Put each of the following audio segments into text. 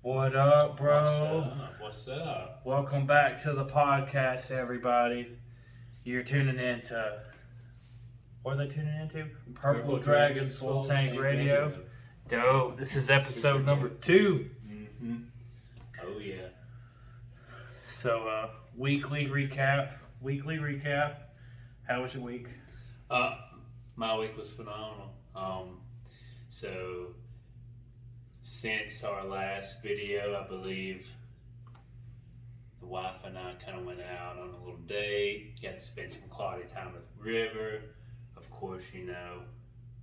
What up, bro? What's up? Welcome back to the podcast, everybody. You're tuning in to... What are they tuning into? Purple Dragon SwoleTank Radio. Dope. This is episode number 2. Mm-hmm. Oh, yeah. So, weekly recap. How was your week? My week was phenomenal. So since our last video, I believe the wife and I kind of went out on a little date. Got to spend some quality time with the river. Of course,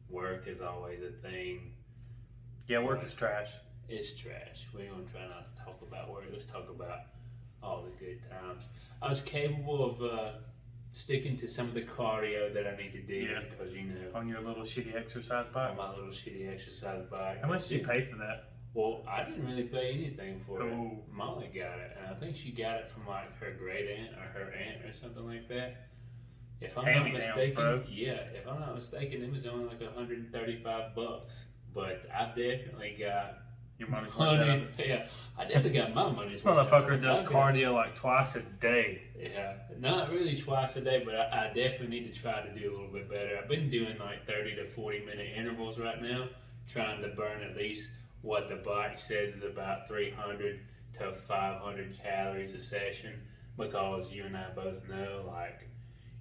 work is always a thing. Yeah, work is trash. It's trash. We're going to try not to talk about work. Let's talk about all the good times. I was capable of sticking to some of the cardio that I need to do because on your little shitty exercise bike. On my little shitty exercise bike. How much did you pay for that? Well, I didn't really pay anything for it. Oh. Molly got it, and I think she got it from like her great aunt or her aunt or something like that. If I'm not mistaken, bro. If I'm not mistaken, it was only like $135. But I definitely got your money's worth. Yeah, I definitely got my money's worth. This motherfucker does cardio like twice a day. Yeah, not really twice a day, but I definitely need to try to do a little bit better. I've been doing like 30 to 40 minute intervals right now, trying to burn at least what the bike says is about 300 to 500 calories a session, because you and I both know, like,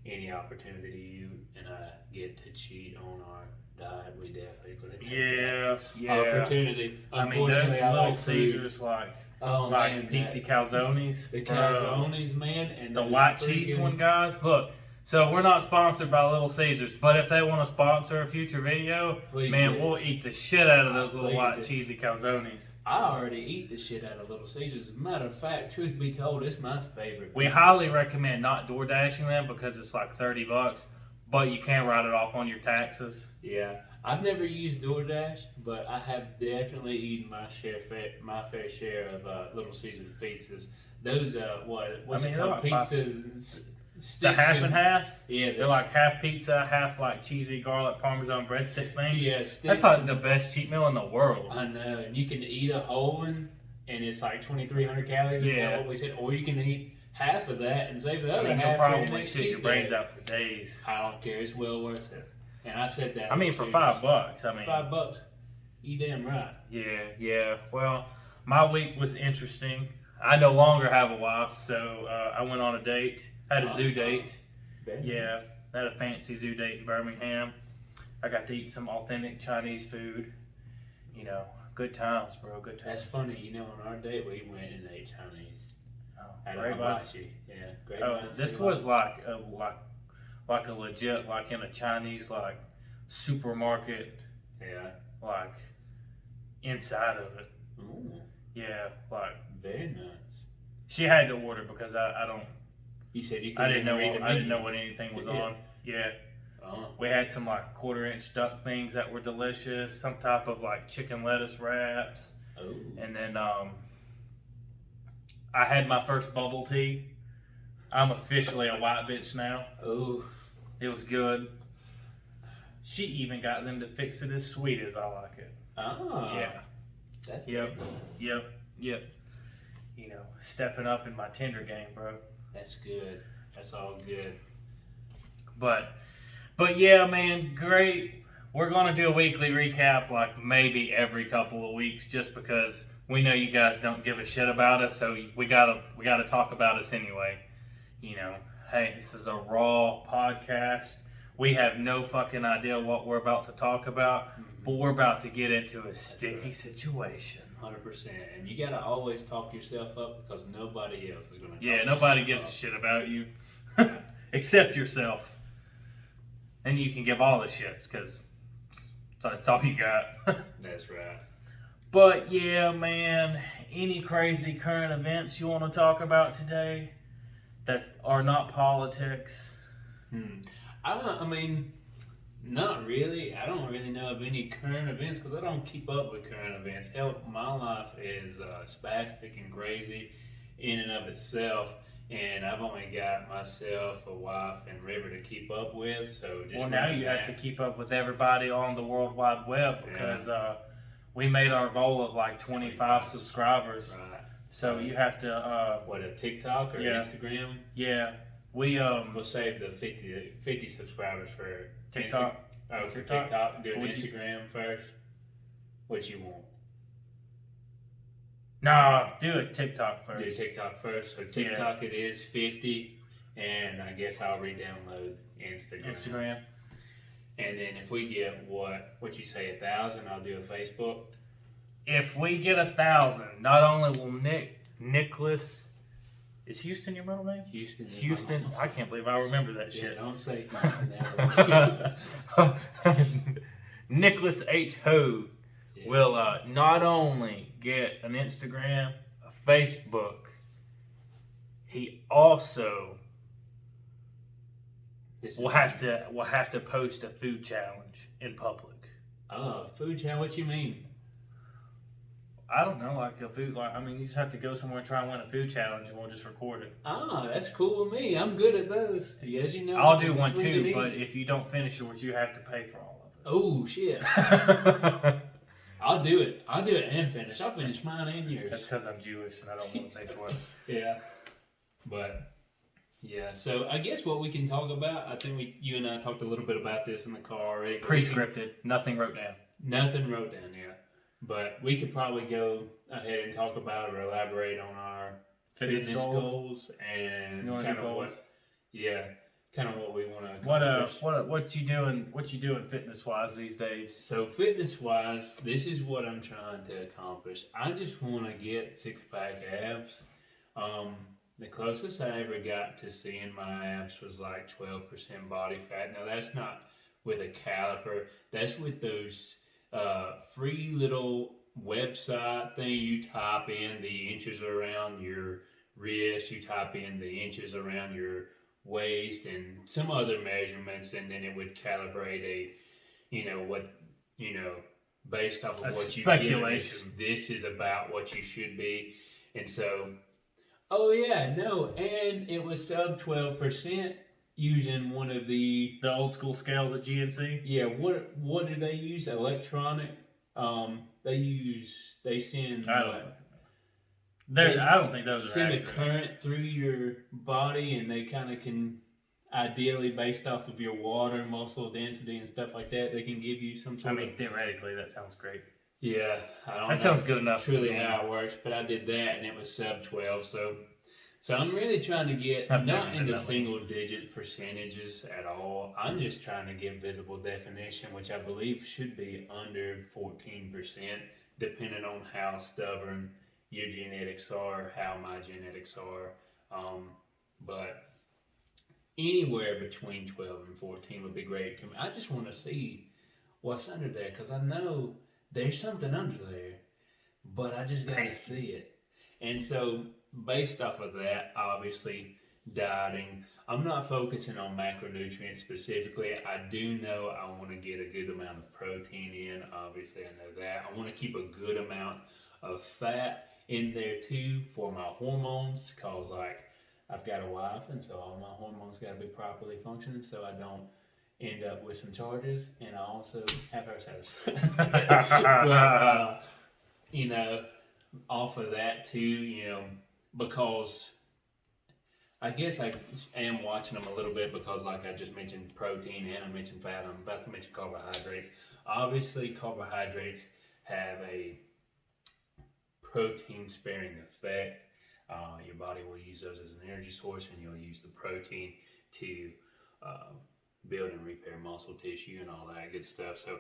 any opportunity you and I get to cheat on our diet, we definitely going to take that opportunity. Unfortunately, I Little Caesars, like pizza calzones. The calzones, man. And the white cheese one, guys. Look, so we're not sponsored by Little Caesars, but if they want to sponsor a future video, we'll eat the shit out of those little white cheesy calzones. I already eat the shit out of Little Caesars. As a matter of fact, truth be told, it's my favorite. We highly recommend not door dashing them because it's like $30, but you can write it off on your taxes. Yeah, I've never used DoorDash, but I have definitely eaten my fair share of Little Caesars pizzas. Those what's it called? Pizzas. The half and half? Yeah. They're like half pizza, half like cheesy garlic parmesan breadstick things. Yeah, that's like the best cheat meal in the world. I know, and you can eat a whole one, and it's like 2,300 calories. Yeah. What we said, or you can eat half of that and save the other half. You'll probably shit your brains out for days. I don't care. It's well worth it. And I said that. I mean, for $5. $5. You damn right. Yeah. Well, my week was interesting. I no longer have a wife, so I went on a date. Had a zoo date. Yeah, had a fancy zoo date in Birmingham. I got to eat some authentic Chinese food. Good times, bro. Good times. That's funny. On our date we went and ate Chinese. Great bites. Yeah, great bites. This was like a legit, like in a Chinese like supermarket. Yeah. Like inside of it. Ooh. Yeah, like very nice. She had to order because I don't. You said you I didn't know what anything was on. Yeah. Oh. We had some like 1/4-inch duck things that were delicious. Some type of like chicken lettuce wraps. Oh. And then I had my first bubble tea. I'm officially a white bitch now. Oh. It was good. She even got them to fix it as sweet as I like it. Oh. Yeah. That's Yep. Stepping up in my Tinder game, bro. That's good. That's all good. But yeah, man, great. We're gonna do a weekly recap, like maybe every couple of weeks, just because we know you guys don't give a shit about us, so we gotta talk about us anyway. Hey, this is a raw podcast. We have no fucking idea what we're about to talk about, but we're about to get into a sticky situation. 100%. And you gotta always talk yourself up because nobody else is gonna. Nobody gives a shit about you, except yourself. And you can give all the shits because that's all you got. That's right. But yeah, man, any crazy current events you want to talk about today that are not politics? I mean, not really. I don't really know of any current events because I don't keep up with current events. Hell, my life is spastic and crazy in and of itself, and I've only got myself, a wife, and River to keep up with. So just now you have to keep up with everybody on the World Wide Web because we made our goal of like 25 subscribers. Right. So you have to What, a TikTok or Instagram? Yeah. We'll save the 50 subscribers for TikTok. For TikTok. Do an Instagram first. What you want? Nah, do a TikTok first. Do TikTok first. So TikTok it is 50, and I guess I'll re-download Instagram. And then if we get what you say 1,000, I'll do a Facebook. If we get 1,000, not only will Nicholas. Is Houston your middle name? Houston. I can't believe I remember that shit. Don't say Houston. Nicholas H. Ho will not only get an Instagram, a Facebook, he also will have to post a food challenge in public. Oh, food challenge? What you mean? I don't know, like a food. You just have to go somewhere and try and win a food challenge, and we'll just record it. Ah, that's cool with me. I'm good at those. As you know, I'll do one too, but if you don't finish yours, you have to pay for all of it. Oh shit! I'll do it. I'll do it and finish. I'll finish mine and yours. That's because I'm Jewish and I don't want to pay for it. Yeah, but yeah. So I guess what we can talk about. I think you and I talked a little bit about this in the car already. Pre-scripted, nothing wrote down. Nothing wrote down. Yeah. But we could probably go ahead and talk about or elaborate on our fitness goals and kind of what we want to accomplish. What you doing fitness wise these days? So fitness wise, this is what I'm trying to accomplish. I just want to get 6-pack abs. The closest I ever got to seeing my abs was like 12% body fat. Now that's not with a caliper. That's with those free little website thing. You type in the inches around your wrist, you type in the inches around your waist and some other measurements, and then it would calibrate based off of what you speculation. This is about what you should be. And so and it was sub 12%. Using one of the old school scales at GNC. Yeah, what do they use? Electronic. They send. I don't think those are send a current through your body, and they kind of can, ideally based off of your water, muscle density, and stuff like that, they can give you some sort of. Theoretically, that sounds great. Yeah, I don't know. That sounds good enough. Truly, how it works, but I did that, and it was sub 12, So I'm really trying to get not in the single digit percentages at all. I'm just trying to get visible definition, which I believe should be under 14%, depending on how stubborn your genetics are, how my genetics are. But anywhere between 12 and 14 would be great to me. I just want to see what's under there, because I know there's something under there, but I just got to see it. And so based off of that, obviously, dieting. I'm not focusing on macronutrients specifically. I do know I want to get a good amount of protein in. Obviously, I know that. I want to keep a good amount of fat in there too for my hormones, because I've got a wife, and so all my hormones got to be properly functioning so I don't end up with some charges, and I also have her satisfied. But, off of that too, because I guess I am watching them a little bit, because like I just mentioned protein and I mentioned fat, I'm about to mention carbohydrates. Obviously, carbohydrates have a protein sparing effect. Your body will use those as an energy source, and you'll use the protein to build and repair muscle tissue and all that good stuff. So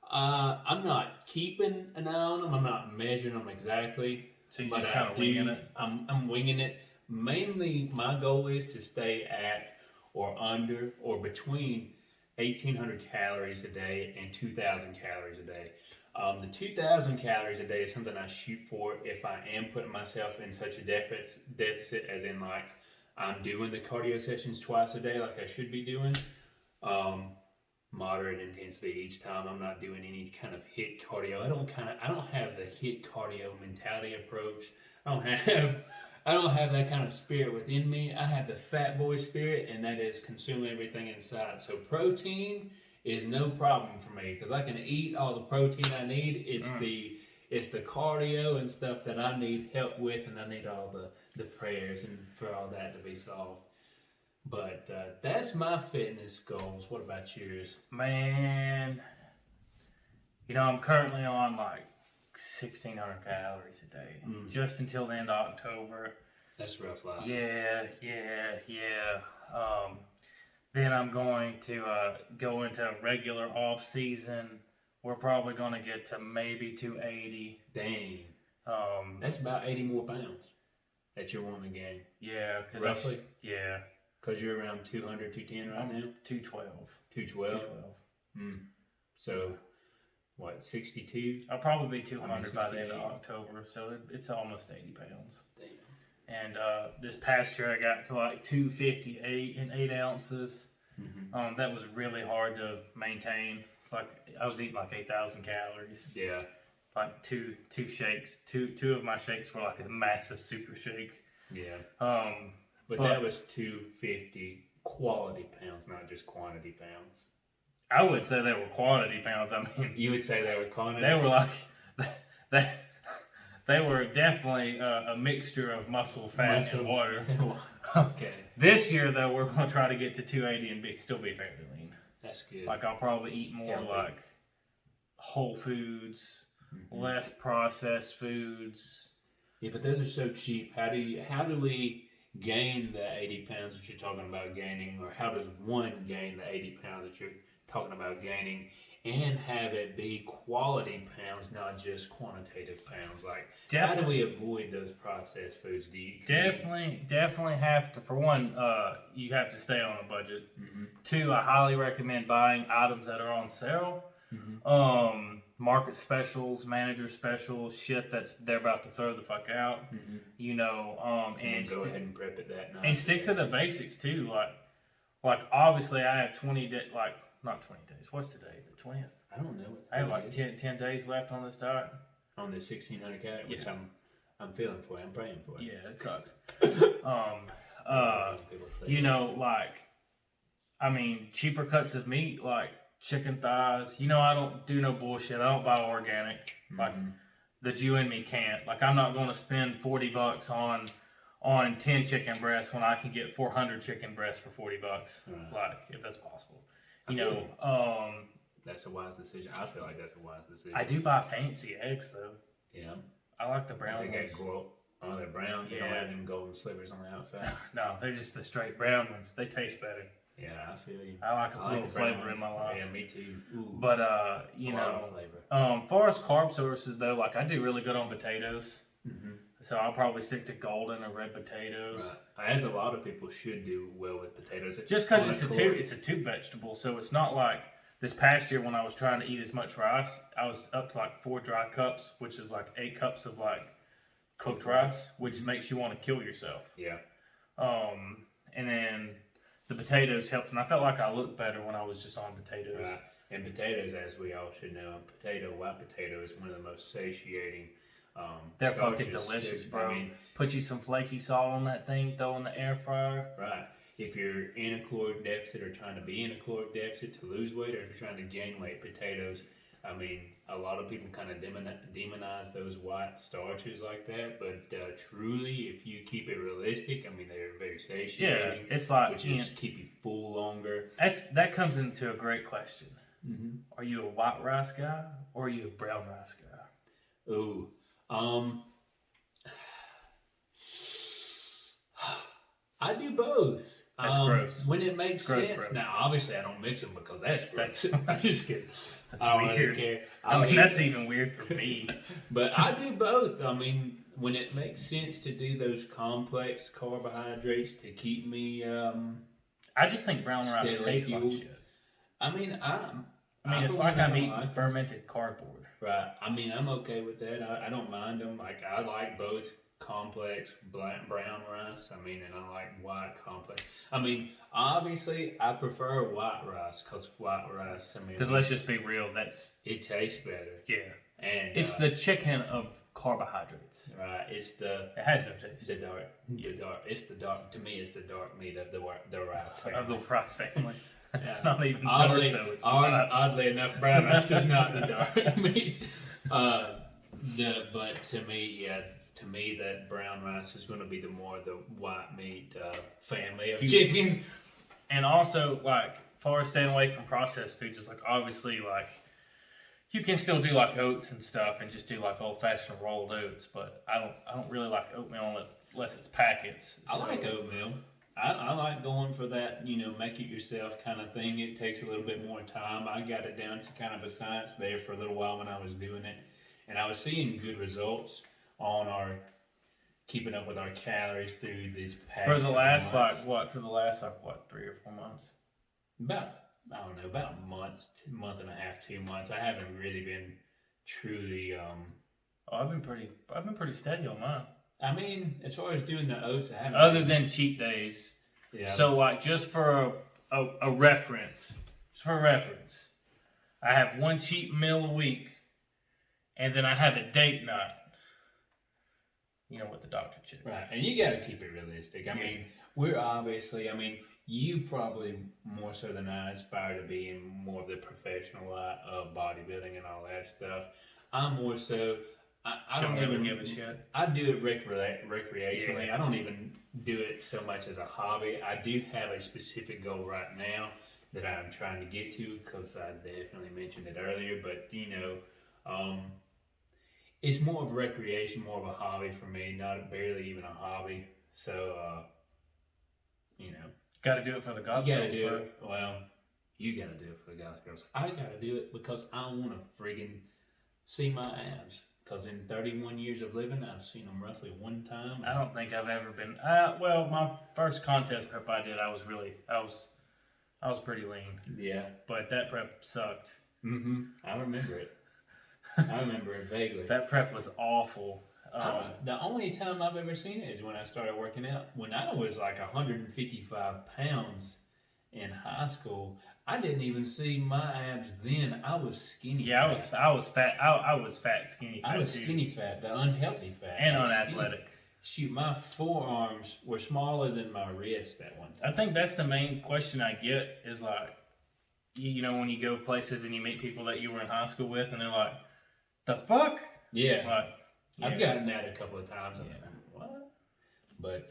I'm not keeping an eye on them. I'm not measuring them exactly. So you're just kind of winging it? I'm winging it. Mainly, my goal is to stay at or under or between 1,800 calories a day and 2,000 calories a day. The 2,000 calories a day is something I shoot for if I am putting myself in such a deficit, as in like I'm doing the cardio sessions twice a day like I should be doing. Moderate intensity each time. I'm not doing any kind of hit cardio. I don't have the hit cardio mentality approach. I don't have that kind of spirit within me. I have the fat boy spirit, and that is consume everything inside. So protein is no problem for me, because I can eat all the protein I need. It's it's the cardio and stuff that I need help with, and I need all the prayers and for all that to be solved. But that's my fitness goals. What about yours? Man, I'm currently on like 1,600 calories a day, just until the end of October. That's rough life. Yeah. Then I'm going to go into a regular off season. We're probably going to get to maybe 280. Dang. That's about 80 more pounds that you're wanting to gain. Yeah, roughly. Yeah. Because you're around 200, 210 right now? 212. 212? So, what, 62? I'll probably be 200 by the end of October, so it's almost 80 pounds. Damn. And this past year I got to like 258 and 8 ounces. That was really hard to maintain. It's like I was eating like 8,000 calories. Yeah. Like two shakes. Two of my shakes were like a massive super shake. Yeah. But that was 250 quality pounds, not just quantity pounds. I would say they were quantity pounds. I mean, you would say they were quantity. They were like they were definitely a mixture of muscle, fat, and water. Okay. This year though, we're going to try to get to 280 and still be fairly lean. That's good. Like I'll probably eat more like whole foods, less processed foods. Yeah, but those are so cheap. How do we gain the 80 pounds that you're talking about gaining, or how does one gain the 80 pounds that you're talking about gaining, and have it be quality pounds, not just quantitative pounds? Like, how do we avoid those processed foods? Definitely have to. For one, you have to stay on a budget. 2, I highly recommend buying items that are on sale. Market specials, manager specials, shit that's they're about to throw the fuck out. And go ahead and prep it that night. And stick to the basics too. Like obviously I have 20 days. Like not 20 days. What's today? The 20th. I don't know. I have like 10 days left on this diet. On the 1,600 calories, which I'm feeling for you. I'm praying for you. Yeah, it sucks. Cheaper cuts of meat, like chicken thighs. I don't do no bullshit. I don't buy organic. Like the Jew in me can't. Like I'm not going to spend $40 on 10 chicken breasts when I can get 400 chicken breasts for $40. Like if that's possible. That's a wise decision. I feel like that's a wise decision. I do buy fancy eggs though. Yeah. I like the brown ones. They're brown. They don't have them golden slivers on the outside. No, they're just the straight brown ones. They taste better. Yeah, I feel you. I like a little flavor in my life. Yeah, me too. Ooh, but far as carb sources though, like I do really good on potatoes. So I'll probably stick to golden or red potatoes. Right. As a lot of people should do well with potatoes. Just because it's a tube vegetable, so it's not like this past year when I was trying to eat as much rice, I was up to like 4 dry cups, which is like 8 cups of like cooked rice, which makes you want to kill yourself. Yeah. And then the potatoes helped, and I felt like I looked better when I was just on potatoes. Right. And potatoes, as we all should know, white potato is one of the most satiating. They're fucking delicious, bro. I mean, put you some flaky salt on that thing, throw in the air fryer. Right. If you're in a caloric deficit or trying to be in a caloric deficit to lose weight, or if you're trying to gain weight, potatoes, I mean, a lot of people kind of demonize those white starches like that, but truly, if you keep it realistic, I mean, they're very satiating. Yeah, it's like, which is keep you full longer. That comes into a great question. Are you a white rice guy or are you a brown rice guy? Ooh. I do both. That's gross. When it makes sense. Bro. Now, obviously, I don't mix them because that's gross. I'm just kidding. That's weird. Really care. That's even weird for me. But I do both. I mean, when it makes sense to do those complex carbohydrates to keep me I just think brown rice tastes like shit. I mean, it's like I'm eating fermented cardboard. Right. I mean, I'm okay with that. I don't mind them. Like, I like both complex brown rice. I mean, and I like white complex. I mean, obviously, I prefer white rice because white rice, I mean... Because let's just be real, it tastes better. Yeah. And it's the chicken of carbohydrates. Right. It has no taste. It's the dark, to me, it's the dark meat of the rice family. Of the rice family. Yeah. It's not even oddly, dark, though. It's oddly enough, brown rice is not the dark meat. But to me, yeah, to me that brown rice is going to be the more the white meat family of chicken. And also, like, far as staying away from processed foods, is like obviously like you can still do like oats and stuff, and just do like old fashioned rolled oats. But I don't really like oatmeal unless it's packets. I like oatmeal. I like going for that, make it yourself kind of thing. It takes a little bit more time. I got it down to kind of a science there for a little while when I was doing it, and I was seeing good results on our keeping up with our calories through this past For the last months. For the last 3 or 4 months. About I don't know, about a month and a half, 2 months. I haven't really been truly. Oh, I've been pretty steady on mine. I mean, as far as doing the oats, I haven't. Other than cheat days. Yeah. So like just for a reference, I have one cheat meal a week, and then I have a date night. You know what the doctor said. Right, and you got to keep it realistic. I mean, we're obviously. I mean, you probably more so than I aspire to be in more of the professional light of bodybuilding and all that stuff. I'm more so. I don't even give a shit. I do it recreationally. Yeah. I don't even do it so much as a hobby. I do have a specific goal right now that I'm trying to get to because I definitely mentioned it earlier. But it's more of a recreation, more of a hobby for me. Barely even a hobby. So got to do it for the gospel. You got to do it. Well, you got to do it for the gospel. I got to do it because I want to friggin' see my abs. Because in 31 years of living, I've seen them roughly one time. I don't think I've ever been. Well, my first contest prep I did, I was pretty lean. Yeah. But that prep sucked. I remember it. I remember it vaguely. That prep was awful. The only time I've ever seen it is when I started working out. When I was like 155 pounds in high school, I didn't even see my abs then. I was skinny. Yeah, fat. I was fat. I was fat, skinny fat. I was skinny fat, the unhealthy fat. And unathletic. Shoot, my forearms were smaller than my wrist at one time. I think that's the main question I get is like, when you go places and you meet people that you were in high school with, and they're like, "The fuck?" Yeah. Like, I've gotten that a couple of times. I'm like, what? But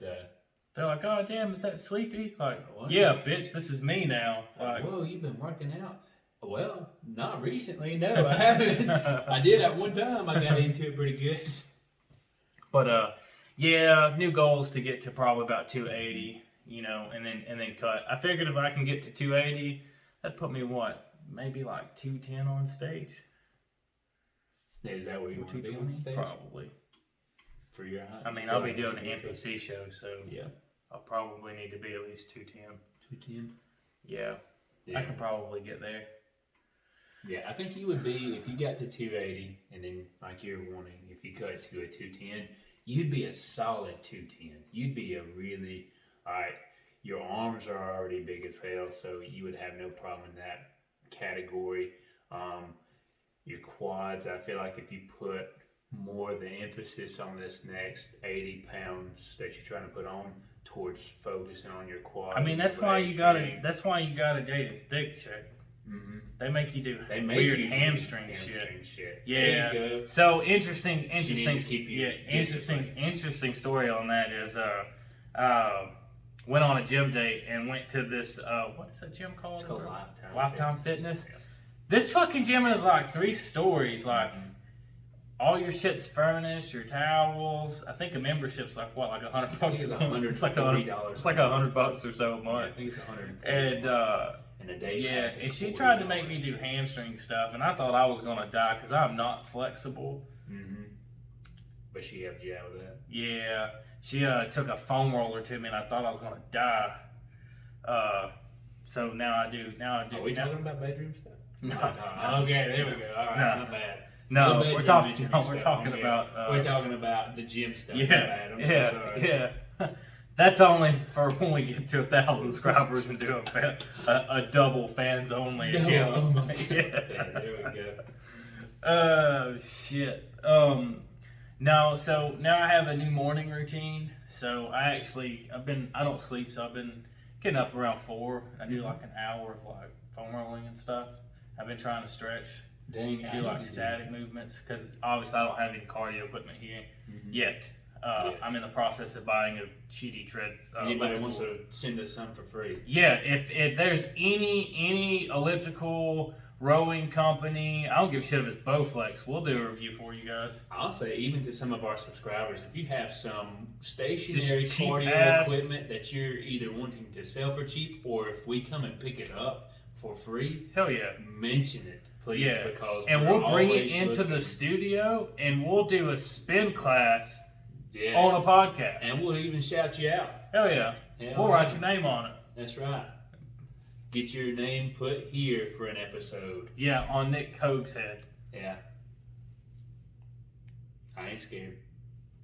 they're like, "Oh damn, is that Sleepy?" Like, what? Yeah, bitch, this is me now. Like, whoa, you've been working out? Well, not recently. No, I haven't. I did at one time. I got into it pretty good. But yeah, new goal is to get to probably about 280. And then cut. I figured if I can get to 280, that'd put me maybe like 210 on stage. Is that where you want to be on stage? Probably. For your height? I mean, I'll be doing an NPC show, so yeah, I'll probably need to be at least 210. 210? Yeah. I could probably get there. Yeah, I think you would be, if you got to 280, and then like you're wanting, if you cut to a 210, you'd be a solid 210. You'd be a really, alright, your arms are already big as hell, so you would have no problem in that category. Your quads, I feel like if you put more of the emphasis on this next 80 pounds that you're trying to put on towards focusing on your quads. I mean, that's why you gotta date a thick chick. They make you do weird hamstring shit. Yeah. So interesting story on that is went on a gym date and went to this what is that gym called? It's called Lifetime Fitness. This fucking gym is like 3 stories, like all your shit's furnished, your towels. I think a membership's like what, like $100? It's like $100. It's like $100 or so a month. Yeah, I think it's $140. And a day. Yeah, and she tried to make me do hamstring stuff, and I thought I was gonna die because I'm not flexible. But she helped you out with that. Yeah, she took a foam roller to me, and I thought I was gonna die. So now I do. Are we talking about bedroom stuff? No. Okay, there we go. All right, not bad. No, we're talking okay. about. We're talking about the gym stuff. Yeah, I'm so sorry. Yeah. That's only for when we get to 1,000 subscribers and do a double fans only account. Yeah, there we go. Oh shit. No, so now I have a new morning routine. So I don't sleep, so I've been getting up around 4. I do like an hour of like foam rolling and stuff. I've been trying to stretch. Dang, I do need like to static movements, because obviously I don't have any cardio equipment here yet. Yeah. I'm in the process of buying a cheaty tread. Anybody wants to send us some for free? Yeah, if there's any elliptical rowing company, I don't give a shit if it's Bowflex. We'll do a review for you guys. I'll say, even to some of our subscribers, if you have some stationary Just cheap cardio ass equipment that you're either wanting to sell for cheap, or if we come and pick it up for free, Hell yeah. mention it, please, Yeah. because And we're we'll bring it always into looking. the studio and we'll do a spin class Yeah. on a podcast. And we'll even shout you out. Hell yeah. Hell We'll yeah. write your name on it. That's right. Get your name put here for an episode. Yeah, on Nick Cogg's head. Yeah. I ain't scared.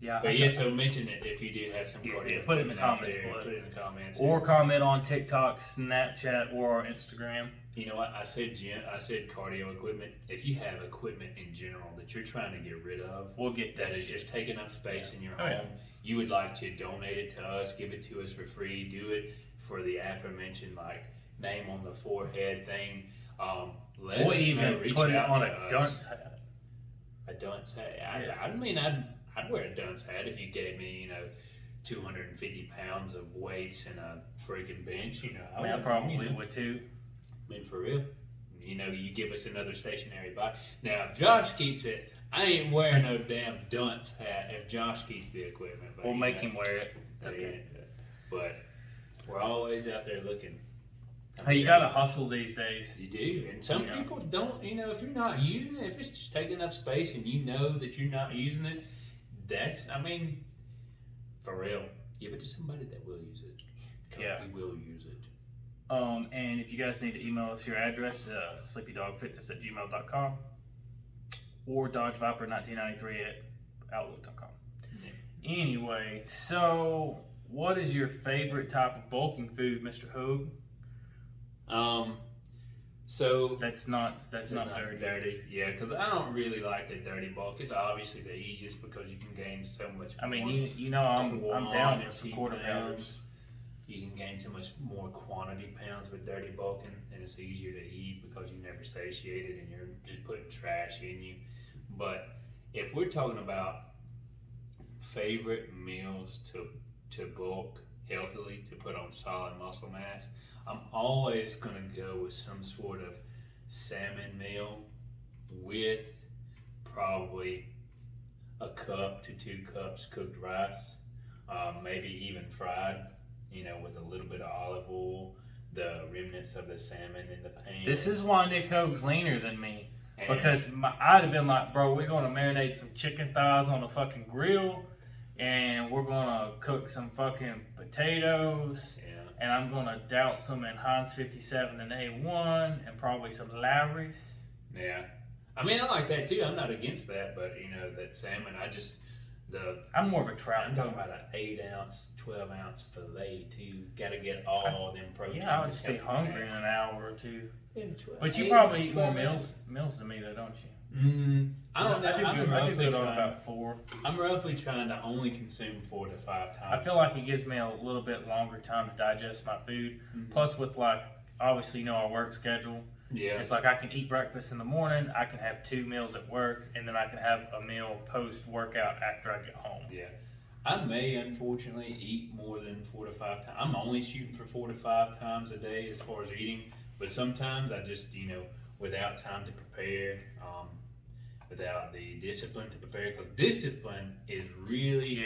Yeah. But yeah, so mention it if you do have some Yeah, cardio. put it in the equipment out comments there. below. Put it in the comments. Or comment on TikTok, Snapchat, or our Instagram. You know what? I said cardio equipment. If you have equipment in general that you're trying to get rid of, We'll get that that is shit. just taking up space in your Oh, home, yeah. you would like to donate it to us, give it to us for free, do it for the aforementioned like name on the forehead thing. Let We'll us know, even reach put it out on to a us. dunce hat. A dunce hat. Yeah. I mean, I'd wear a dunce hat if you gave me, 250 pounds of weights and a freaking bench. I mean, I probably would too. I mean, for real. You give us another stationary bike. Now, if Josh keeps it, I ain't wearing no damn dunce hat if Josh keeps the equipment. But, We'll make him wear it. It's okay. But we're always out there looking. Hey, you gotta hustle these days. You do. And some Yeah. people don't, if you're not using it, if it's just taking up space and you know that you're not using it, for real, give it to somebody that will use it. Because Yeah. we will use it. And if you guys need to email us your address, sleepydogfitness@gmail.com or dodgeviper1993 at outlook.com. Anyway, so what is your favorite type of bulking food, Mr. Hogue? So That's not dirty. dirty. Yeah, because I don't really like the dirty bulk. It's obviously the easiest because you can gain so much. I mean, more I'm down for some quantity quarter pounds. pounders. You can gain so much more quantity pounds with dirty bulking, and it's easier to eat because you're never satiated and you're just putting trash in you. But if we're talking about favorite meals to bulk healthily, to put on solid muscle mass, I'm always going to go with some sort of salmon meal with probably a cup to 2 cups cooked rice, maybe even fried, with a little bit of olive oil, the remnants of the salmon in the pan. This is why Nick Hogue's leaner than me. And- Because I'd have been like, bro, we're gonna marinate some chicken thighs on a fucking grill, and we're gonna cook some fucking potatoes, yeah. and I'm gonna douse some in Heinz 57 and A1, and probably some Lowry's. Yeah. I mean, I like that too. I'm not against that, but that salmon, I'm more of a trout. I'm talking about an 8-ounce, 12-ounce fillet too. Got to get all them proteins. Yeah, I'll and just be healthy hungry in fats. an hour or two. Yeah, But you 8 probably ounce, eat more 12 ounce. meals than me though, don't you? I don't know. I do good roughly on trying- about 4. I'm roughly trying to only consume 4 to 5 times. I feel like it gives me a little bit longer time to digest my food. Mhm. Plus, with obviously, our work schedule. Yeah. It's like I can eat breakfast in the morning, I can have 2 meals at work, and then I can have a meal post-workout after I get home. Yeah. I may unfortunately eat more than 4 to 5 times. I'm only shooting for 4 to 5 times a day as far as eating, but sometimes I just, without time to prepare, without the discipline to prepare, because discipline is really,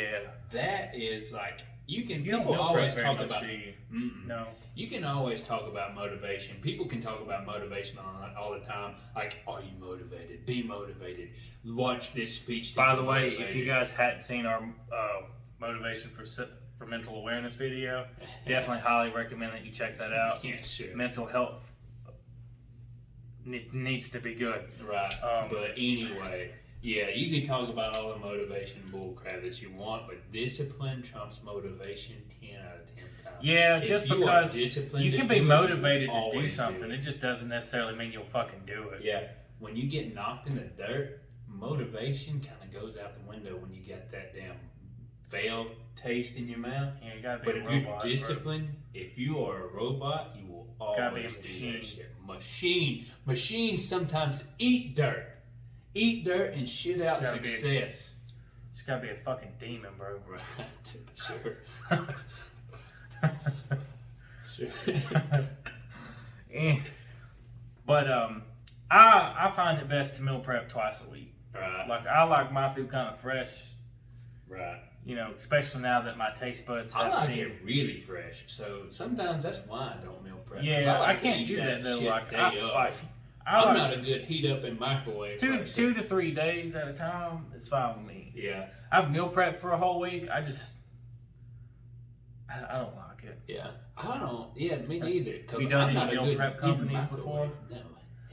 that is like, You people don't always very talk much, about, do you? mm-mm. No. You can always talk about motivation. People can talk about motivation all the time. Like, are you motivated? Be motivated. Watch this speech. By the way, if you guys hadn't seen our motivation for mental awareness video, definitely highly recommend that you check that out. Yeah, sure. Mental health needs to be good. Right. But anyway, yeah, you can talk about all the motivation bullcrap that you want, but discipline trumps motivation 10 out of 10 times. Yeah, If just you are because disciplined you to can be do it, motivated to do always something. it. It just doesn't necessarily mean you'll fucking do it. Yeah, when you get knocked in the dirt, motivation kind of goes out the window when you get that damn fail taste in your mouth. Yeah, you gotta be But a if robot. you're disciplined, if you are a robot, you will Gotta be a always do machine. that shit. Machines sometimes eat dirt and shit out Gotta be- success. It's gotta be a fucking demon, bro. Right? Sure. Sure. But I find it best to meal prep twice a week. Right. Like I like my food kind of fresh. Right. You know, especially now that my taste buds I have like seen. it really fresh, so sometimes that's why I don't meal prep. 'cause Yeah, like I to can't eat do that though. shit Like day I of. I'm I'm not a good heat up and microwave two person. to 3 days at a time is fine with me. Yeah, I've meal prepped for a whole week. I don't like it. yeah. I don't. Yeah, me neither. Because You done I'm any not a meal good prep companies before? No.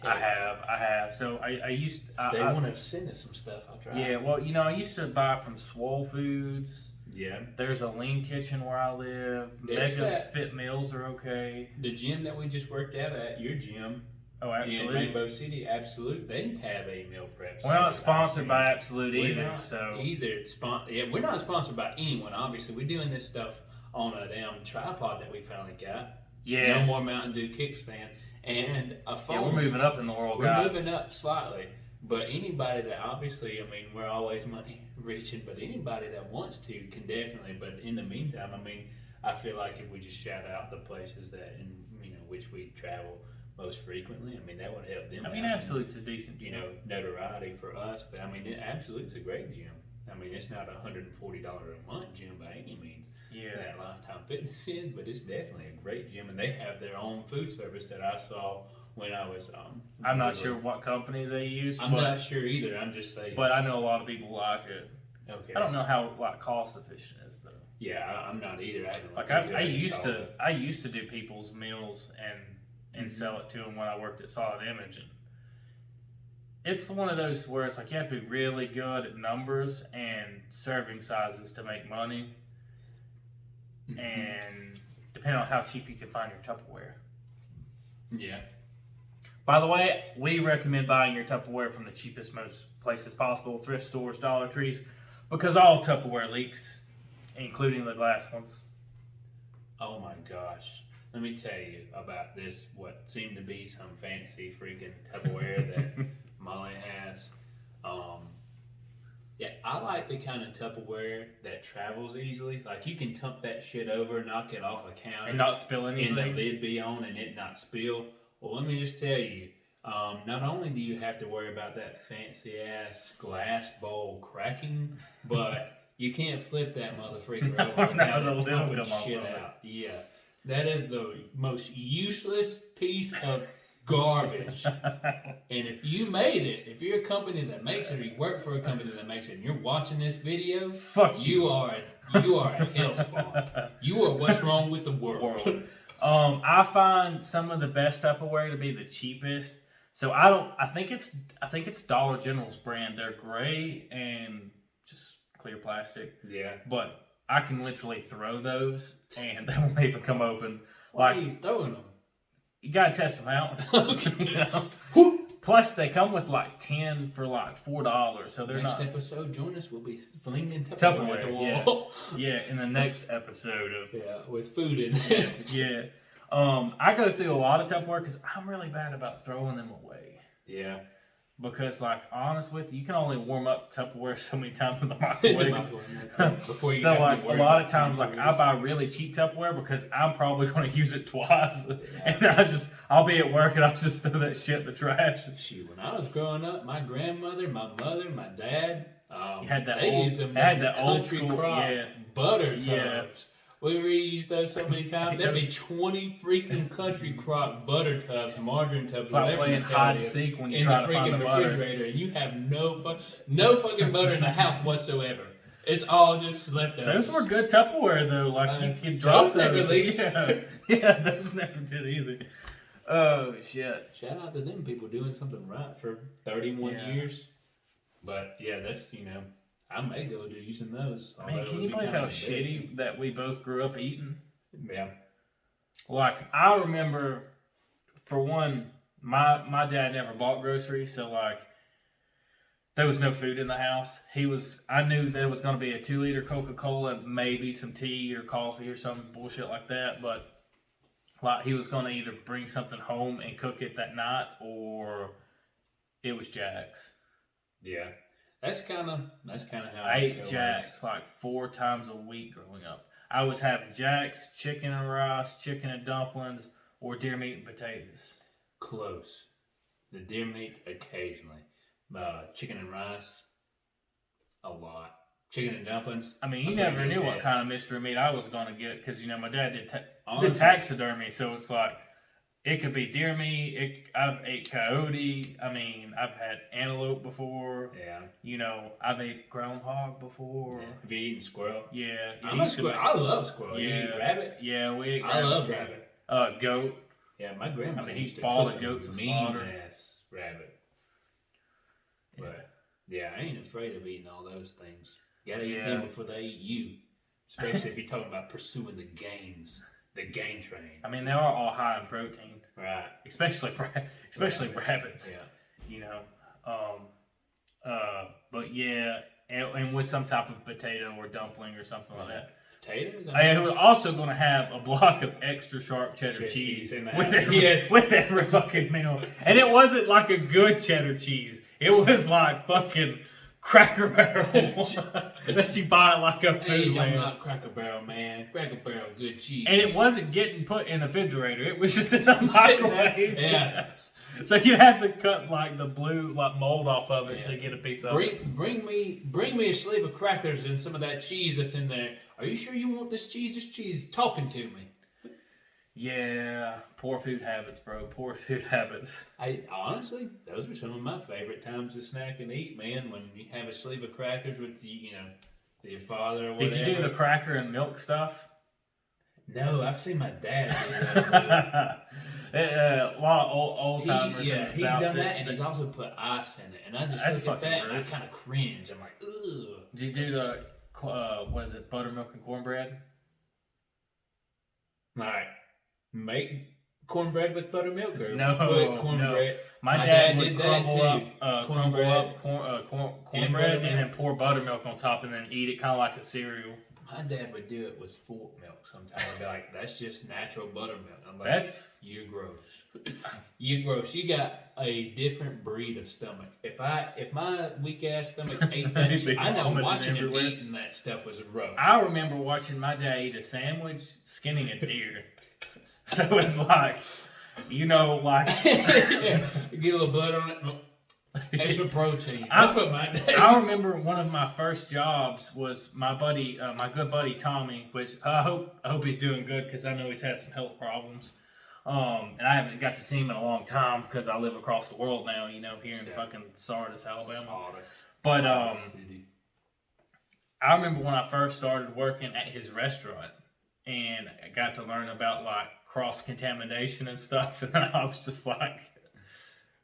I have. So I used. If they want to send us some stuff, I'll try. Yeah, well, you know, I used to buy from Swole Foods. Yeah. There's a Lean Kitchen where I live. There's Mega that. Fit Meals are okay. The gym that we just worked out at, your gym Oh, in Absolute. Rainbow City, Absolute, they have a meal prep. We're not service. sponsored by Absolute We're either, not so either. Yeah, we're not sponsored by anyone. Obviously, we're doing this stuff on a damn tripod that we finally got. yeah. No more Mountain Dew kickstand and a phone. Yeah, we're moving up in the world, We're guys. moving up slightly. But anybody that obviously, I mean, we're always money reaching, but anybody that wants to can definitely. But in the meantime, I mean, I feel like if we just shout out the places that, which we travel most frequently, I mean, that would help them. I mean, out. Absolute's a decent gym. Notoriety for us. But I mean, Absolute's a great gym. I mean, it's not $140 a month gym by any means. Yeah. That Lifetime Fitness is, but it's definitely a great gym, and they have their own food service that I saw when I was. I'm not sure what company they use. I'm not sure either. I'm just saying. But I know a lot of people like it. Okay. I don't know how cost efficient it is though. Yeah, I'm not either. I haven't Like looked into I it. just used saw to it. I used to do people's meals and Mhm. sell it to them when I worked at Solid Image, and it's one of those where it's like you have to be really good at numbers and serving sizes to make money, Mhm. and depending on how cheap you can find your Tupperware. Yeah. By the way, we recommend buying your Tupperware from the cheapest, most places possible, thrift stores, Dollar Trees, because all Tupperware leaks, including the glass ones. Oh my gosh. Let me tell you about this. What seemed to be some fancy freaking Tupperware that Molly has. Yeah, I like the kind of Tupperware that travels easily. Like you can dump that shit over, knock it off a counter, And not spill and anything. the lid be on and it not spill. Well, let me just tell you, not only do you have to worry about that fancy ass glass bowl cracking, but you can't flip that motherfucker No, over without the it lid will pumping come off shit of it. out. Yeah, that is the most useless piece of garbage. And if you made it, if you're a company that makes it, or you work for a company that makes it, and you're watching this video, Fuck you are a hellspawn. You are what's wrong with the world. I find some of the best Tupperware to be the cheapest. So I think it's Dollar General's brand. They're gray and just clear plastic. Yeah. But I can literally throw those and they won't even come open. Why Like are you throwing them? you gotta test them out. Okay. You know? Plus they come with like 10 for like $4. So they're Next not episode, join us. We'll be flinging Tupperware at the Tupperware, wall. yeah, in the next episode of Yeah, with food in it. yeah. I go through a lot of Tupperware because I'm really bad about throwing them away. Yeah. Because, like, honest with you can only warm up Tupperware so many times in the In the microwave. microwave, before you So, have to like, a worry lot about of times, like, I utensils. buy really cheap Tupperware because I'm probably going to use it twice. And I'll be at work and I'll just throw that shit in the trash. Shoot, when I was growing up, my grandmother, my mother, my dad, You had that they old- used them had that old country school- crop yeah. butter tubs. Yeah. We reused those so many times. There'd be 20 freaking country crop butter tubs, margarine tubs, It's like whatever playing the hell hide it and is, seek when you in try the to find freaking the butter. refrigerator, and you have no fucking butter in the house whatsoever. It's all just leftovers. Those were good Tupperware, though. Like, you could drop those never those. leaked. Yeah, those never did either. Oh, shit. Shout out to them people doing something right for 31 Yeah. years. But yeah, that's I may go to using those. Man, although can it'd you be believe kinda how shitty that we both grew up eating? Yeah. Like, I remember, for one, my dad never bought groceries, so, like, there was no food in the house. I knew there was going to be a 2 liter Coca-Cola, maybe some tea or coffee or some bullshit like that. But like he was going to either bring something home and cook it that night, or it was Jack's. Yeah, that's kind of how I ate it Jack's like 4 times a week growing up. I was having Jack's, chicken and rice, chicken and dumplings, or deer meat and potatoes. Close. The deer meat occasionally. Chicken and rice, a lot. Chicken and dumplings. I mean, you never knew what kind of mystery meat I was going to get because, you know, my dad did Honestly, taxidermy. So it's like, it could be deer meat. I've ate coyote. I mean, I've had antelope before. Yeah. You know, I've ate groundhog before. Yeah. Have you eaten squirrel? Yeah. I'm a squirrel. I love squirrel. Yeah. You eat rabbit? Yeah, we ate I rabbit. love rabbit. Goat. Yeah, my grandmother used to ball cook of goats a to mean slaughter. ass rabbit. But yeah, I ain't afraid of eating all those things. You gotta eat them before they eat you. Especially if you're talking about pursuing the gains, the gain train. I mean, they are all high in protein, Right? especially rabbits. Yeah. You know, but yeah, and with some type of potato or dumpling or something like that. Potatoes. I was also going to have a block of extra sharp cheddar cheese with every fucking meal, and it wasn't like a good cheddar cheese. It was like fucking Cracker Barrel that you buy at like a food I'm land. not Cracker Barrel, man. Cracker Barrel, good cheese. And it wasn't getting put in the refrigerator. It was just in the microwave. Yeah. So you have to cut like the blue mold off of it to get a piece of it. Bring me a sleeve of crackers and some of that cheese that's in there. Are you sure you want this cheese? This cheese is talking to me. Yeah, poor food habits, bro. Poor food habits. Honestly, those were some of my favorite times to snack and eat, man. When you have a sleeve of crackers with your father or whatever. Did you do the cracker and milk stuff? No, I've seen my dad do that. A lot of old timers. He's done that, and he's also put ice in it. And I just look at that, gross. and I kind of cringe. I'm like, ugh. Did you do the what is it, buttermilk and cornbread? Like, make cornbread with buttermilk, or no, put cornbread. No. My dad would did crumble that too. Cornbread and then pour buttermilk on top and then eat it kind of like a cereal. My dad would do it with sport milk sometimes. I'd be like, that's just natural buttermilk. I'm like, you're gross. You're gross. You got a different breed of stomach. If my weak ass stomach ate that shit, I know watching him eating that stuff was rough. I remember watching my dad eat a sandwich skinning a deer. So it's like, get a little blood on it. Extra protein. That's what my dad. I remember one of my first jobs was my buddy, my good buddy Tommy, which I hope he's doing good because I know he's had some health problems. And I haven't got to see him in a long time because I live across the world now, here in fucking Sardis, Alabama. But I remember when I first started working at his restaurant, and I got to learn about like cross contamination and stuff, and I was just like,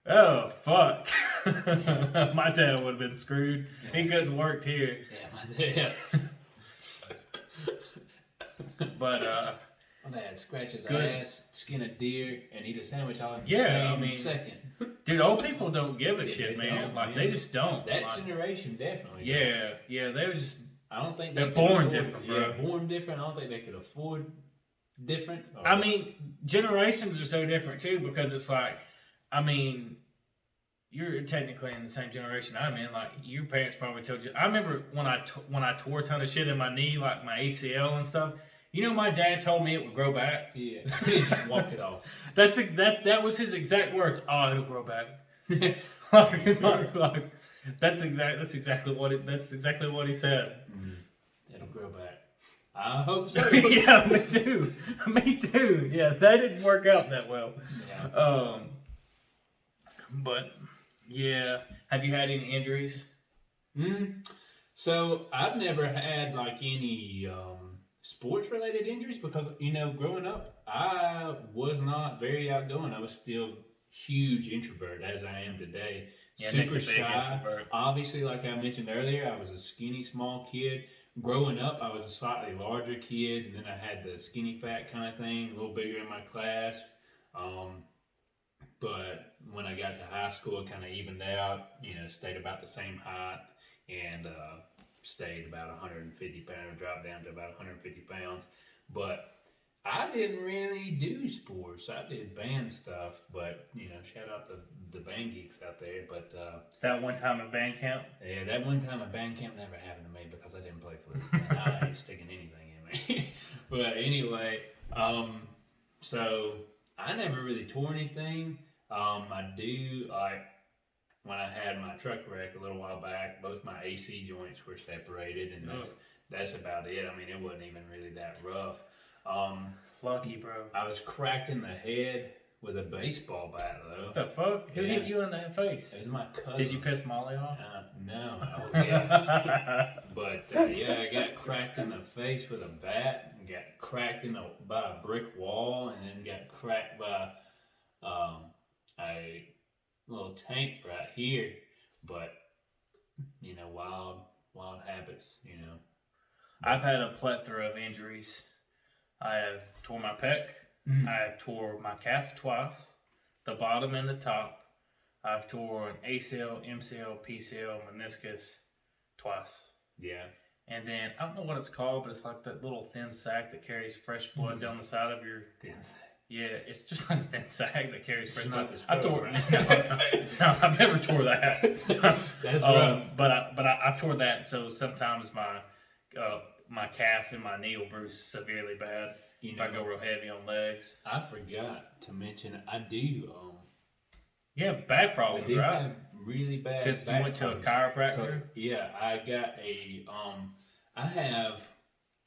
oh fuck. My dad would have been screwed. Yeah. He couldn't have worked here. Yeah, my dad. But my dad scratches ass, skin a deer, and eat a sandwich all in the same second. Dude, old people don't give a shit, man. They just don't. That generation definitely. Yeah, they were just. I don't think they're born different, bro. Yeah, born different. I don't think they could afford different. I mean, generations are so different too because it's like, I mean, you're technically in the same generation I'm in. Like your parents probably told you. I remember when I tore a ton of shit in my knee, like my ACL and stuff. My dad told me it would grow back. Yeah, he just walked it off. That was his exact words. Oh, it'll grow back. That's exactly what he said. It'll grow back. I hope so. Yeah, me too. Yeah, that didn't work out that well. Yeah. But yeah, have you had any injuries? So I've never had like any sports related injuries because growing up I was not very outgoing. I was still huge introvert as I am today. Yeah, super shy. Obviously, like I mentioned earlier, I was a skinny small kid. Growing up, I was a slightly larger kid, and then I had the skinny fat kind of thing, a little bigger in my class. but when I got to high school, it kind of evened out. Stayed about the same height and stayed about 150 pounds. Dropped down to about 150 pounds, but I didn't really do sports. I did band stuff, but shout out to the band geeks out there. But That one time at band camp. yeah, that one time at band camp never happened to me because I didn't play flute. I ain't sticking anything in me. But anyway, so I never really tore anything. I do like when I had my truck wreck a little while back. Both my AC joints were separated, and that's about it. I mean, it wasn't even really that rough. Lucky, bro. I was cracked in the head with a baseball bat, though. What the fuck? Who hit you in the face? It was my cousin. Did you piss Molly off? No. Oh, yeah. But, I got cracked in the face with a bat, and got cracked by a brick wall, and then got cracked by a little tank right here. But, wild habits, I've had a plethora of injuries. I have tore my pec. Mhm. I have tore my calf twice, the bottom and the top. I've tore an ACL, MCL, PCL, meniscus twice. Yeah. And then, I don't know what it's called, but it's like that little thin sac that carries fresh blood down the side of your... Thin sac. Yeah, it's just like a thin sac that carries fresh blood. Not the I tore scrotum, it. No, I've never tore that. That's rough. But I tore that, so sometimes my calf and my knee will bruise severely bad if I go real heavy on legs. I forgot to mention, I do. Yeah, back I problems, do right? have really bad. Because you back went to a problems. chiropractor. Yeah, I got I have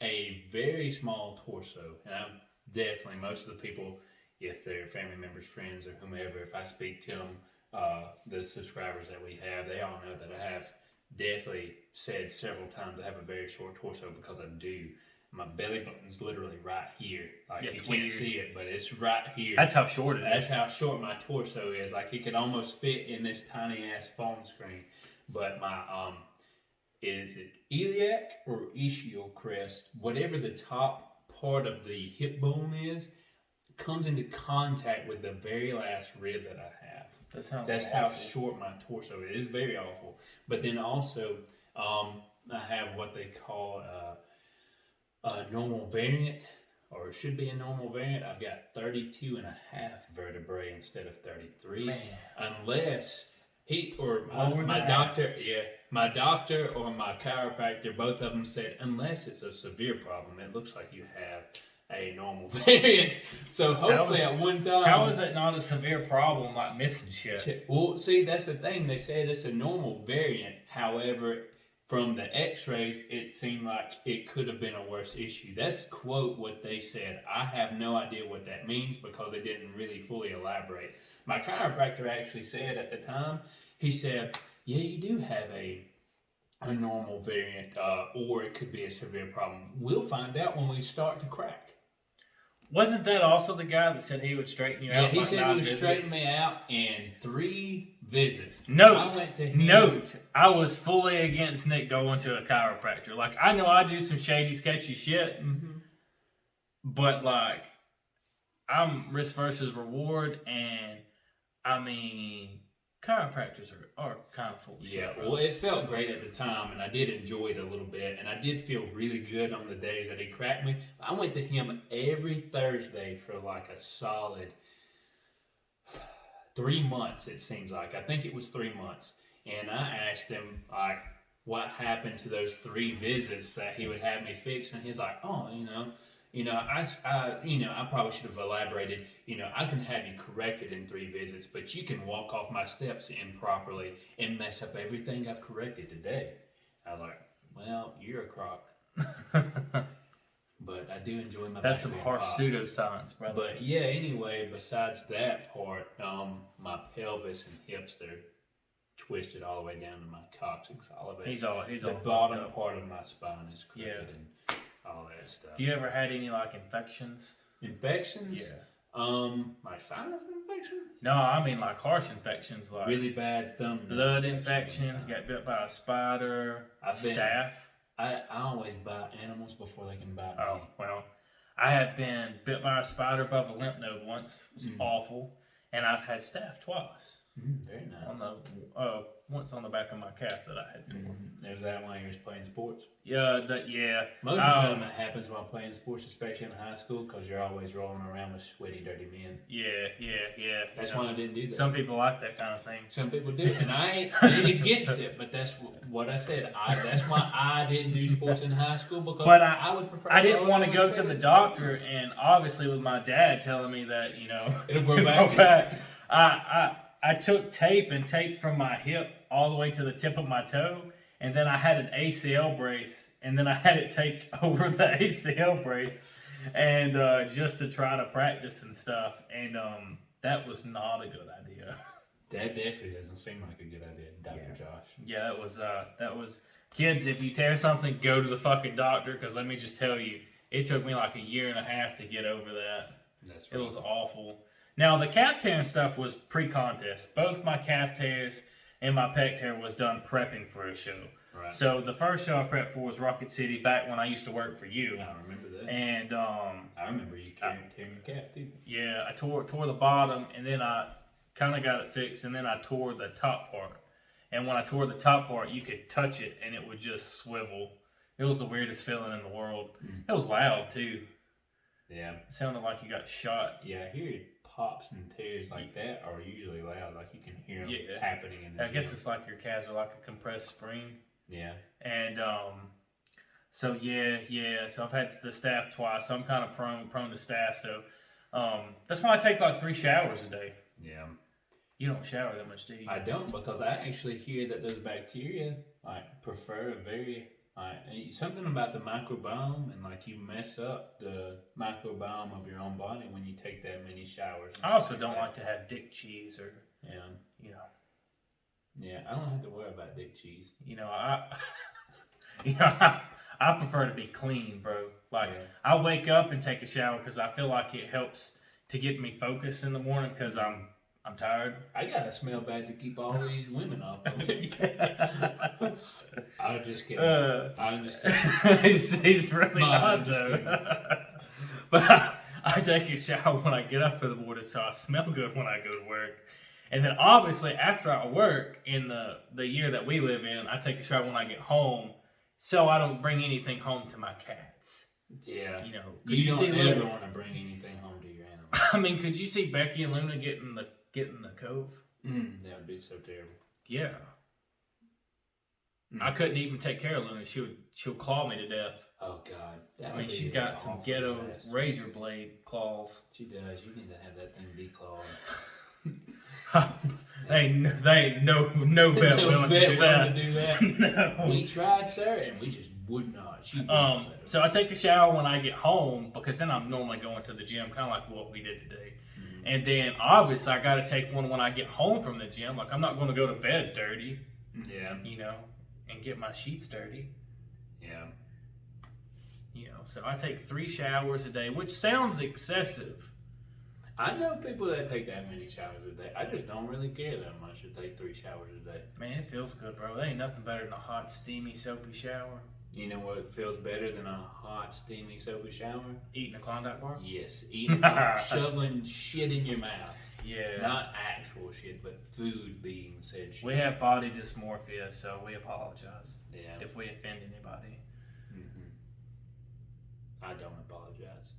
a very small torso, and I'm definitely most of the people, if they're family members, friends, or whomever, if I speak to them, the subscribers that we have, they all know that I have definitely said several times I have a very short torso because I do. My belly button's literally right here. Like It's you can't weird. see it, but it's right here. That's how short it is. That's how short my torso is. Like it could almost fit in this tiny ass phone screen. But my is it iliac or ischial crest, whatever the top part of the hip bone is, comes into contact with the very last rib that I have. That's awful. how short my torso is. It's very awful. But then also, I have what they call a normal variant, or it should be a normal variant. I've got 32 and a half vertebrae instead of 33. Man. Unless my doctor or my chiropractor, both of them said, unless it's a severe problem, it looks like you have a normal variant. So hopefully at one time. How is it not a severe problem like missing shit? Well, see, that's the thing. They said it's a normal variant. However, from the x-rays, it seemed like it could have been a worse issue. That's quote what they said. I have no idea what that means because they didn't really fully elaborate. My chiropractor actually said at the time, he said, yeah, you do have a normal variant, or it could be a severe problem. We'll find out when we start to crack. Wasn't that also the guy that said he would straighten you out? Yeah, he like said 9 he would visits? straighten me out in 3 visits. Note, I was fully against Nick going to a chiropractor. Like, I know I do some shady, sketchy shit, but like, I'm risk versus reward, and I mean, chiropractors are kind of full of shit. Yeah, well, it felt great at the time, and I did enjoy it a little bit, and I did feel really good on the days that he cracked me. I went to him every Thursday for like a solid 3 months, it seems like. I think it was 3 months. And I asked him, like, what happened to those 3 visits that he would have me fix, and he's like, oh, I probably should have elaborated. I can have you corrected in 3 visits, but you can walk off my steps improperly and mess up everything I've corrected today. I was like, well, you're a crock. But I do enjoy my. That's some harsh pseudoscience, brother. But yeah, anyway, besides that part, my pelvis and hips, they're twisted all the way down to my coccyx. All of it. He's all the bottom part of my spine is crooked and all that stuff. Do you ever had any like infections? Infections? Yeah. Like sinus infections? No, I mean like harsh infections, like really bad thumb blood infections. Got bit by a spider. Staph. I always bite animals before they can bite me. Oh well, I have been bit by a spider above a lymph node once. It was awful. and I've had staph twice. Very nice. On the once on the back of my calf that I had torn. Is that why you're playing sports? Yeah, Most of the time it happens while playing sports, especially in high school, because you're always rolling around with sweaty, dirty men. Yeah. That's why I didn't do that. Some people like that kind of thing. Some people do, and I ain't against it, but that's what I said. That's why I didn't do sports in high school, because I would prefer. I didn't want to go to the doctor, and obviously with my dad telling me that it'll grow back. I took tape and taped from my hip all the way to the tip of my toe, and then I had an ACL brace, and then I had it taped over the ACL brace, and just to try to practice and stuff, and that was not a good idea. That definitely doesn't seem like a good idea, Dr. Josh. Yeah, that was kids. If you tear something, go to the fucking doctor, because let me just tell you, it took me like a year and a half to get over that. That's right. It was awful. Now, the calf tearing stuff was pre-contest. Both my calf tears and my pec tear was done prepping for a show. Right. So the first show I prepped for was Rocket City, back when I used to work for you. I remember that. And I remember you tearing your calf too. Yeah, I tore the bottom, and then I kind of got it fixed, and then I tore the top part. And when I tore the top part, you could touch it, and it would just swivel. It was the weirdest feeling in the world. It was loud too. Yeah. It sounded like you got shot. Yeah, I hear pops and tears like that are usually loud, like you can hear them happening in the I guess it's like your calves are like a compressed spring. Yeah. And so I've had the staph twice, so I'm kind of prone to staph. So that's why I take like 3 showers a day. Yeah. You don't shower that much, do you? I don't, because I actually hear that those bacteria prefer a very something about the microbiome, and like you mess up the microbiome of your own body when you take that many showers. I also don't like to have dick cheese or Yeah, I don't have to worry about dick cheese. I prefer to be clean, bro. Like I wake up and take a shower because I feel like it helps to get me focused in the morning because I'm tired. I gotta smell bad to keep all these women off of me. I'm just kidding. I'm just kidding. He's really not though. But I take a shower when I get up in the morning, so I smell good when I go to work. And then obviously after I work in the year that we live in, I take a shower when I get home, so I don't bring anything home to my cats. Yeah. You don't ever want to bring anything home to your animals. I mean, could you see Becky and Luna getting the cove? That would be so terrible. Yeah. I couldn't even take care of Luna. She'll claw me to death. Oh God. I mean, she's got some ghetto razor blade claws. She does. You need to have that thing declawed. They ain't no vet willing to do that. No. We tried, sir, and we just would not. So I take a shower when I get home, because then I'm normally going to the gym, kind of like what we did today. And then obviously I got to take one when I get home from the gym. Like I'm not going to go to bed dirty. Yeah. And get my sheets dirty. Yeah. So I take 3 showers a day, which sounds excessive. I know people that take that many showers a day. I just don't really care that much to take 3 showers a day. Man, it feels good, bro. There ain't nothing better than a hot, steamy, soapy shower. You know what feels better than a hot, steamy, soapy shower? Eating a Klondike bar? Yes. Shoveling shit in your mouth. Yeah. Not actual shit, but food being said shit. We have body dysmorphia, so we apologize. Yeah. If we offend anybody. I don't apologize.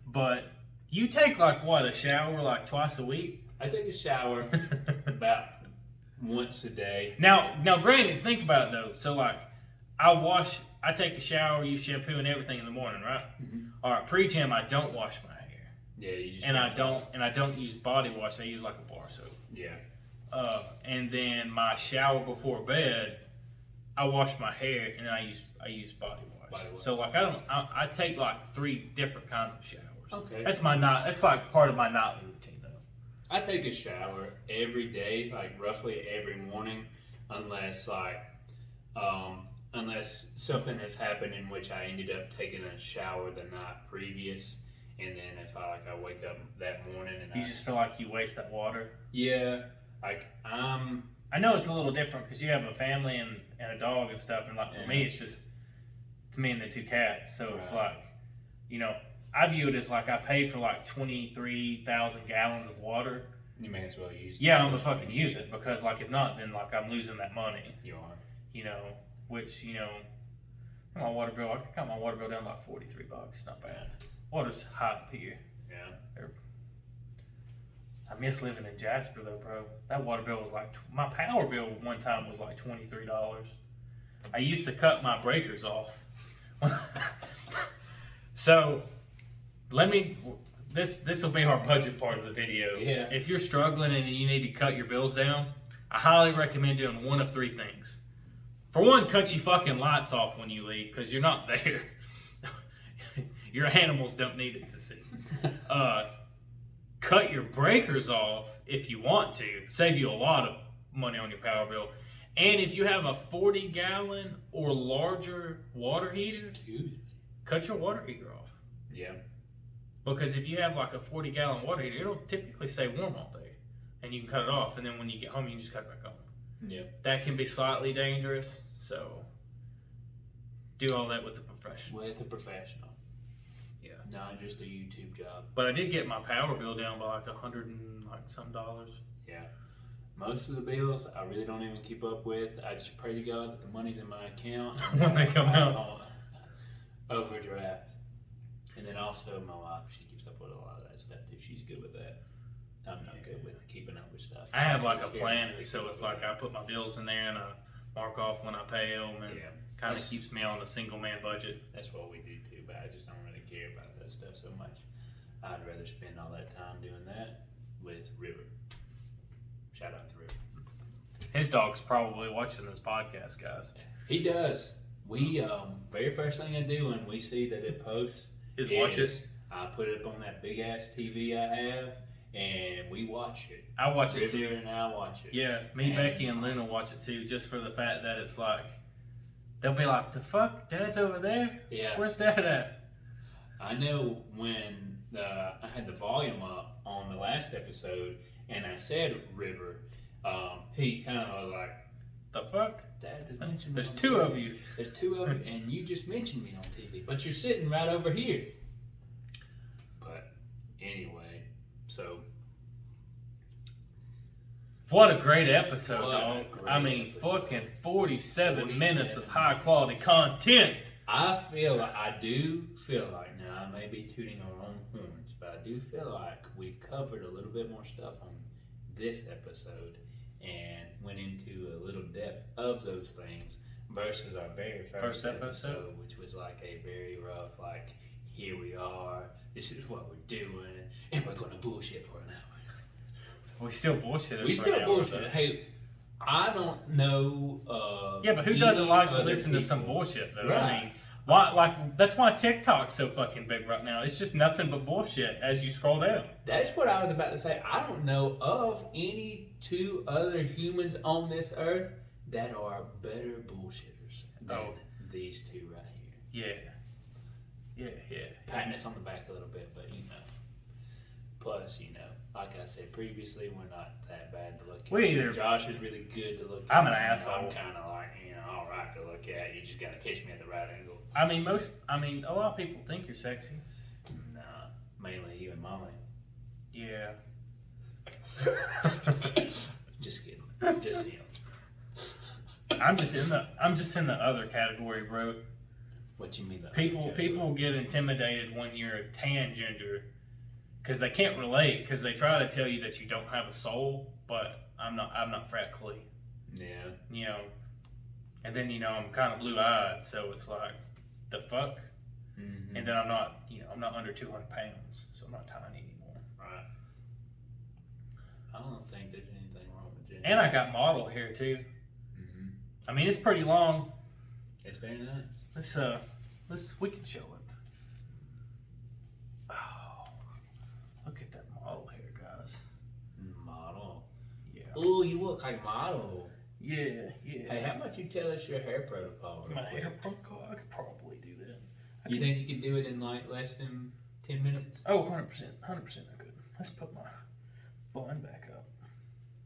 But you take a shower like twice a week? I take a shower about once a day. Now, granted, think about it though. So like, I take a shower, use shampoo and everything in the morning, right? All right, pre-gym, I don't wash my hair. Yeah, you just. And I don't use body wash. I use like a bar soap. Yeah. And then my shower before bed, I wash my hair and then I use body wash. So like I take like 3 different kinds of showers. Okay. That's like part of my nightly routine though. I take a shower every day, like roughly every morning, unless something has happened in which I ended up taking a shower the night previous, and then if I wake up that morning and you just feel like you waste that water. Yeah, I know it's a little different because you have a family and a dog and stuff, and like for me it's just me and the 2 cats, so it's like, I view it as like I pay for like 23,000 gallons of water. You may as well use it. Yeah, I'm gonna fucking use it because like if not, then like I'm losing that money. You are. You know, which my water bill. I got my water bill down to like $43. Not bad. Water's hot up here. Yeah. I miss living in Jasper though, bro. That water bill was like my power bill one time was like $23. I used to cut my breakers off. So this will be our budget part of the video. Yeah. If you're struggling and you need to cut your bills down, I highly recommend doing one of three things. For one, cut your fucking lights off when you leave because you're not there. Your animals don't need it to see. Cut your breakers off if you want to. Save you a lot of money on your power bill. And if you have a 40-gallon or larger water heater, cut your water heater off. Yeah. Because if you have like a 40-gallon water heater, it'll typically stay warm all day. And you can cut it off. And then when you get home, you can just cut it back on. Yeah. That can be slightly dangerous. So do all that with a professional. With a professional. Yeah. Not just a YouTube job. But I did get my power bill down by like $100 and like some dollars. Yeah. Most of the bills I really don't even keep up with. I just pray to God that the money's in my account when they come out. Overdraft. And then also my wife, she keeps up with a lot of that stuff too. She's good with that. I'm not good with keeping up with stuff. I have like a plan, so it's like I put my bills in there and I mark off when I pay them, and kind of keeps me on a single man budget. That's what we do too, but I just don't really care about that stuff so much. I'd rather spend all that time doing that with River. Shout out to River. His dog's probably watching this podcast, guys. He does. We very first thing I do when we see that it posts is watch it. I put it up on that big ass TV I have, and we watch it. I watch it too. River and I watch it. Yeah, me, Becky, and Luna watch it too, just for the fact that it's like they'll be like, "The fuck, Dad's over there? Yeah. Where's Dad at?" I know when I had the volume up on the last episode, and I said River, he kind of was like, "The fuck? Dad just mentioned me There's on two TV. of you. There's two of you, and you just mentioned me on TV, but you're sitting right over here." But anyway, so what a great episode, What a dog! great I mean, episode. fucking 47 minutes of 47 high quality content. I do feel like, now I may be tooting our own horns, but I do feel like we've covered a little bit more stuff on this episode and went into a little depth of those things versus our very first episode, which was like a very rough, like, here we are, this is what we're doing, and we're gonna bullshit for an hour. We still bullshitted. We for still an hour, bullshit. Hey, I don't know. Yeah, but who doesn't like to other listen to some people. bullshit though? Right. I mean, why? Like that's why TikTok's so fucking big right now. It's just nothing but bullshit as you scroll down. That's what I was about to say. I don't know of any two other humans on this earth that are better bullshitters than these two right here. Yeah. Patting us on the back a little bit, but you know. Plus, you know, like I said previously, we're not that bad to look at. Josh is really good to look at. I'm an asshole. I'm kind of like, alright to look at. You just gotta catch me at the right angle. I mean, a lot of people think you're sexy. Nah, mainly you and Molly. Yeah. Just kidding. Just him. I'm just in the other category, bro. What you mean? People get intimidated when you're a tan ginger because they can't relate because they try to tell you that you don't have a soul, but I'm not freckly. Yeah. You know, and then I'm kind of blue-eyed, so it's like the fuck. Mm-hmm. And then I'm not under 200 pounds, so I'm not tiny anymore. Right. I don't think there's anything wrong with ginger. And I got model hair too. Mm-hmm. I mean, it's pretty long. It's very nice. We can show it. Oh, look at that model hair, guys. Model. Yeah. Oh, you look like model. Yeah. Hey, how about you tell us your hair protocol? My hair protocol? I could probably do that. You think you could do it in like less than 10 minutes? Oh, 100%. 100% I could. Let's put my bun back up.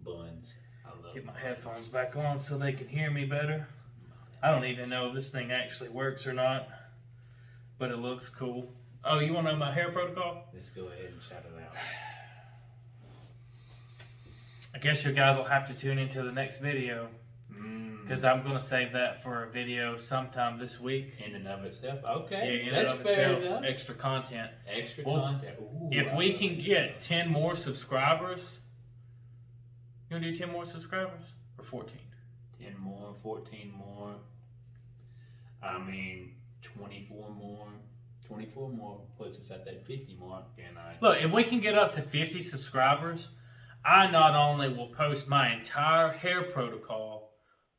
Buns. I love Get my headphones back on so they can hear me better. I don't even know if this thing actually works or not, but it looks cool. Oh, you want to know my hair protocol? Let's go ahead and shout it out. I guess you guys will have to tune into the next video. Because I'm going to save that for a video sometime this week. In and of itself. Okay. Yeah, in that's and of fair itself, enough. extra content. Extra Well, content. Ooh, if we can get 10 more subscribers, you want to do 10 more subscribers or 14? 10 more, 14 more. I mean, 24 more. 24 more puts us at that 50 mark. And Look, if we can get up to 50 subscribers, I not only will post my entire hair protocol,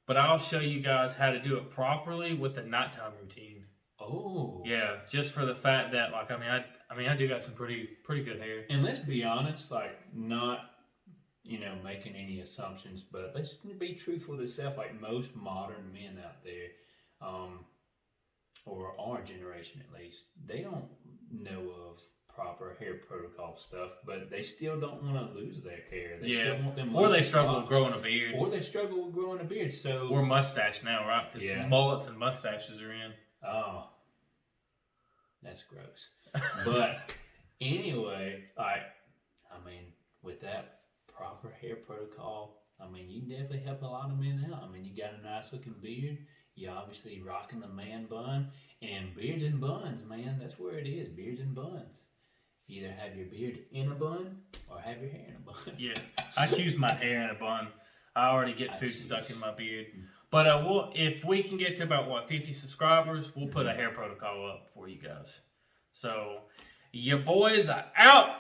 but I'll show you guys how to do it properly with the nighttime routine. Oh. Yeah, just for the fact that, like, I do got some pretty good hair. And let's be honest, like, not, making any assumptions, but let's be truthful to self. Like most modern men out there, or our generation at least, they don't know of proper hair protocol stuff, but they still don't want to lose their hair. They still want them, or they struggle with growing a beard, or they struggle with growing a beard. So or mustache now, right? Because mullets and mustaches are in. Oh, that's gross. But anyway, with that proper hair protocol, you can definitely help a lot of men out. You got a nice looking beard. You obviously rocking the man bun, and beards and buns, man. That's where it is. Beards and buns. Either have your beard in a bun or have your hair in a bun. Yeah, I choose my hair in a bun. I already get food stuck in my beard. But if we can get to about 50 subscribers, we'll put a hair protocol up for you guys. So, your boys are out.